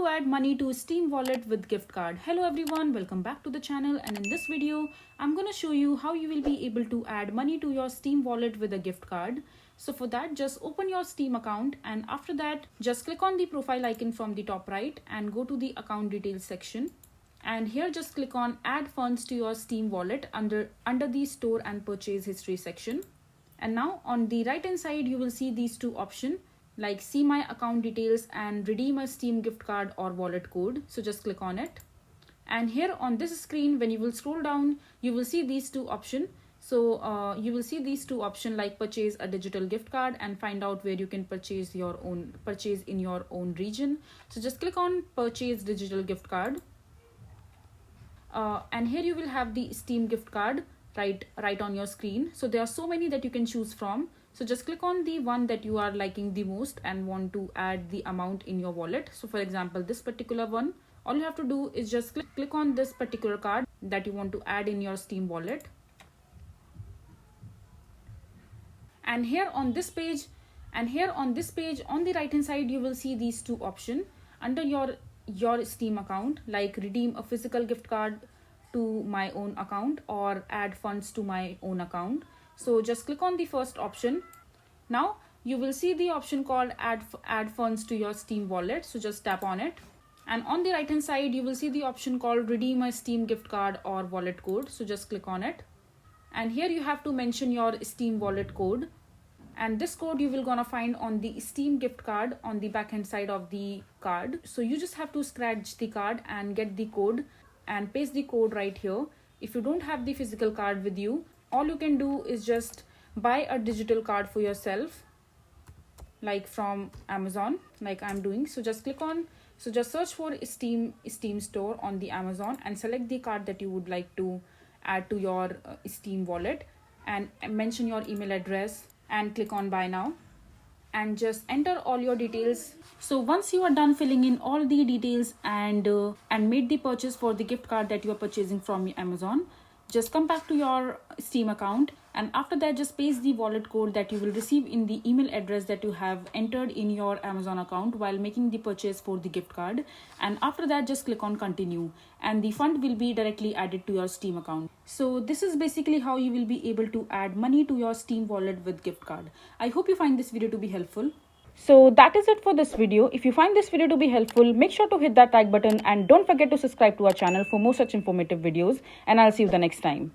to add money to Steam wallet with gift card. Hello everyone, welcome back to the channel, and in this video I'm going to show you how you will be able to add money to your Steam wallet with a gift card. So for that, just open your Steam account, and after that just click on the profile icon from the top right and go to the account details section. And here just click on add funds to your Steam wallet under the store and purchase history section. And now on the right hand side you will see these two options, like see my account details and redeem a Steam gift card or wallet code. So just click on it. And here on this screen, when you will scroll down, you will see these two options. So you will see these two options like purchase a digital gift card and find out where you can purchase in your own region. So just click on purchase digital gift card. And here you will have the Steam gift card right on your screen. So there are so many that you can choose from. So just click on the one that you are liking the most and want to add the amount in your wallet. So for example, this particular one, all you have to do is just click on this particular card that you want to add in your Steam wallet. And here on this page, on the right hand side, you will see these two options under your Steam account, like redeem a physical gift card to my own account or add funds to my own account. So just click on the first option. Now you will see the option called add funds to your Steam wallet. So just tap on it. And on the right hand side, you will see the option called redeem a Steam gift card or wallet code. So just click on it. And here you have to mention your Steam wallet code. And this code you will gonna find on the Steam gift card on the back hand side of the card. So you just have to scratch the card and get the code and paste the code right here. If you don't have the physical card with you, all you can do is just buy a digital card for yourself, like from Amazon, like I'm doing. So just search for Steam store on the Amazon and select the card that you would like to add to your Steam wallet and mention your email address and click on buy now and just enter all your details. So once you are done filling in all the details and made the purchase for the gift card that you are purchasing from Amazon, just come back to your Steam account, and after that just paste the wallet code that you will receive in the email address that you have entered in your Amazon account while making the purchase for the gift card. And after that just click on continue and the fund will be directly added to your Steam account. So this is basically how you will be able to add money to your Steam wallet with gift card. I hope you find this video to be helpful. So that is it for this video. If you find this video to be helpful, make sure to hit that like button and don't forget to subscribe to our channel for more such informative videos, and I'll see you the next time.